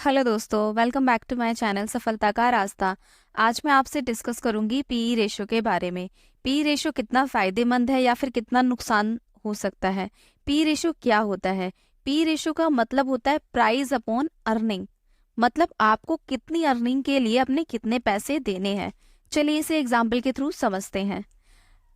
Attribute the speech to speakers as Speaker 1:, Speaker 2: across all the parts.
Speaker 1: Hello दोस्तों, welcome back to my channel सफलता का रास्ता। आज मैं आपसे डिस्कस करूंगी पीई रेशो के बारे में। पीई रेशो कितना फायदेमंद है या फिर कितना नुकसान हो सकता है। पीई रेशो क्या होता है? पीई रेशो का मतलब होता है प्राइस अपॉन अर्निंग। मतलब आपको कितनी अर्निंग के लिए अपने कितने पैसे देने हैं। चलिए इसे एग्जाम्पल के थ्रू समझते हैं।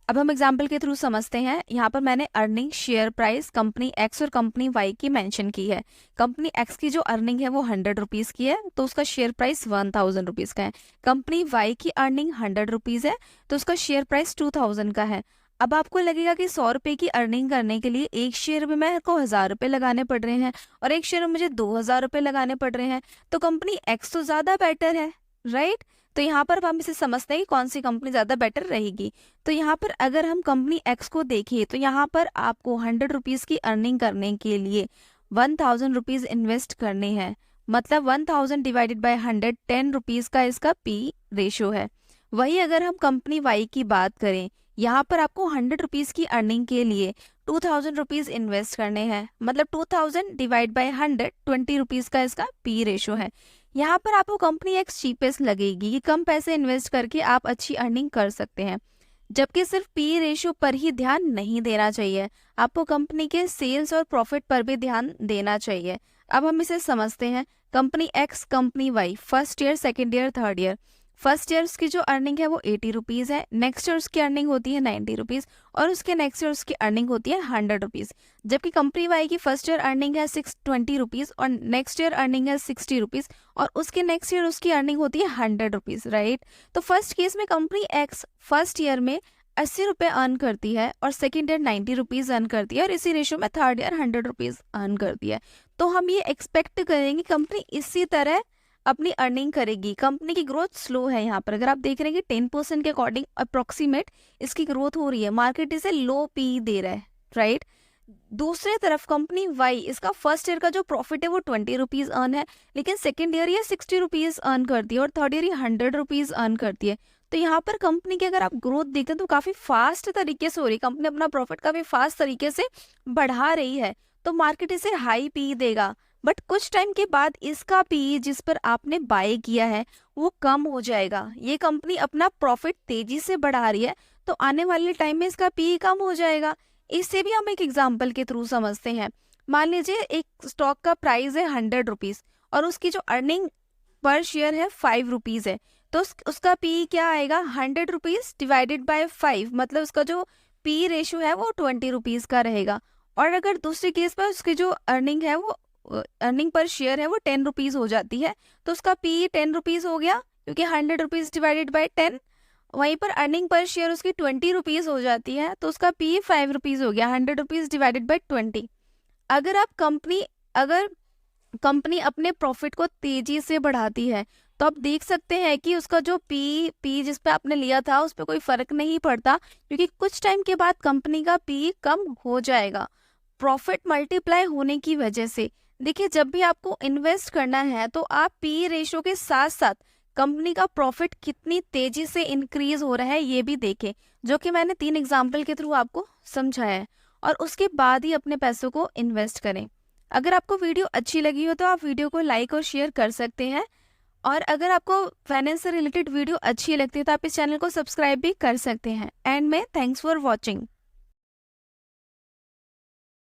Speaker 1: अब हम एग्जाम्पल के थ्रू समझते हैं। यहाँ पर मैंने earning share price company x और कंपनी वाई की मेंशन की है। कंपनी एक्स की जो अर्निंग है वो 100 रुपीज की है, तो उसका शेयर प्राइस 1000 रुपीज का है। कंपनी वाई की अर्निंग 100 रुपीज है, तो उसका शेयर प्राइस 2000 का है। अब आपको लगेगा कि 100 रुपए की अर्निंग करने के लिए एक शेयर में मेरे को 1000 रुपए लगाने पड़ रहे हैं और एक शेयर में मुझे 2000 रुपए लगाने पड़ रहे हैं, तो कंपनी एक्स तो ज्यादा बेटर है, राइट। तो यहाँ पर अब हम इसे समझते हैं कि कौन सी कंपनी ज्यादा बेटर रहेगी। तो यहाँ पर अगर हम कंपनी एक्स को देखें तो यहाँ पर आपको 100 रुपीज की अर्निंग करने के लिए 1000 रुपीज इन्वेस्ट करने हैं। मतलब 1000 डिवाइडेड बाय 100 10 रुपीज का इसका पी रेशो है। वही अगर हम कंपनी वाई की बात करें, यहाँ पर आपको 100 रुपीज की अर्निंग के लिए 2000 रुपीज इन्वेस्ट करने हैं। मतलब 2000 डिवाइड बाय 100 20 रुपीज का इसका पी रेशो है। यहाँ पर आपको कंपनी एक्स चीपेस्ट लगेगी कि कम पैसे इन्वेस्ट करके आप अच्छी अर्निंग कर सकते हैं, जबकि सिर्फ पी रेशियो पर ही ध्यान नहीं देना चाहिए, आपको कंपनी के सेल्स और प्रॉफिट पर भी ध्यान देना चाहिए। अब हम इसे समझते हैं। Company X company Y, first year second year third year. First year की जो अर्निंग है वो 80 रुपीज है, नेक्स्ट ईयर उसकी अर्निंग होती है 90 रुपीज और उसके नेक्स्ट ईयर उसकी अर्निंग होती है 100 रुपीज। जबकि कंपनी वाई की फर्स्ट ईयर अर्निंग है 620 रुपीज और नेक्स्ट ईयर अर्निंग है 60 रुपीज और उसके नेक्स्ट ईयर उसकी अर्निंग होती है 100 रुपीज, राइट। तो फर्स्ट केस में कंपनी एक्स फर्स्ट ईयर में 80 रुपए अर्न करती है और सेकेंड ईयर 90 रुपीज अर्न करती है और इसी रेशियो में थर्ड ईयर 100 रुपीज अर्न करती है। तो हम ये एक्सपेक्ट करेंगे कंपनी इसी तरह अपनी अर्निंग करेगी। कंपनी की ग्रोथ स्लो है। यहाँ पर अगर आप देख रहे हैं कि 10% के अकॉर्डिंग अप्रोक्सीमेट इसकी ग्रोथ हो रही है, मार्केट इसे लो पी दे रहा है, राइट। दूसरे तरफ कंपनी वाई, इसका फर्स्ट ईयर का जो प्रॉफिट है वो 20 रुपीज अर्न है, लेकिन सेकेंड ईयर ये 60 रुपीज अर्न करती है और थर्ड ईयर ये 100 रुपीज अर्न करती है। तो यहाँ पर कंपनी की अगर आप ग्रोथ देखते हैं तो काफी फास्ट तरीके से हो रही है, कंपनी अपना प्रॉफिट काफी फास्ट तरीके से बढ़ा रही है, तो मार्केट इसे हाई पी देगा। बट कुछ टाइम के बाद इसका पी जिस पर आपने बाय किया है वो कम हो जाएगा। ये कंपनी अपना प्रॉफिट तेजी से बढ़ा रही है, तो आने वाले टाइम में इसका पी कम हो जाएगा। इससे भी हम एक एग्जाम्पल के थ्रू समझते हैं। मान लीजिए एक स्टॉक का प्राइस है 100 रुपीज और उसकी जो अर्निंग पर शेयर है 5 रुपीज है, तो उसका पी क्या आएगा? 100 रुपीज डिवाइडेड बाय 5, मतलब उसका जो पी रेशो है वो 20 रुपीज का रहेगा। और अगर दूसरे केस में उसकी जो अर्निंग है वो अर्निंग पर शेयर है वो 10 रुपीज हो जाती है, तो उसका पी 10 रुपीज हो गया, क्योंकि 100 रुपीज डिवाइडेड बाय 10। वहीं पर अर्निंग पर शेयर उसकी 20 रुपीज हो जाती है, तो उसका पी 5 रुपीज हो गया, 100 रुपीज डिवाइडेड बाई 20। अगर कंपनी अपने प्रॉफिट को तेजी से बढ़ाती है तो आप देख सकते हैं कि उसका जो पी जिस पे आपने लिया था उस पर कोई फर्क नहीं पड़ता, क्योंकि कुछ टाइम के बाद कंपनी का पी कम हो जाएगा प्रॉफिट मल्टीप्लाई होने की वजह से। देखिए, जब भी आपको इन्वेस्ट करना है तो आप पी रेशो के साथ साथ कंपनी का प्रॉफिट कितनी तेजी से इंक्रीज हो रहा है ये भी देखें, जो कि मैंने 3 एग्जाम्पल के थ्रू आपको समझाया है, और उसके बाद ही अपने पैसों को इन्वेस्ट करें। अगर आपको वीडियो अच्छी लगी हो तो आप वीडियो को लाइक और शेयर कर सकते हैं, और अगर आपको फाइनेंस से रिलेटेड वीडियो अच्छी लगती है तो आप इस चैनल को सब्सक्राइब भी कर सकते हैं। एंड में थैंक्स फॉर वॉचिंग।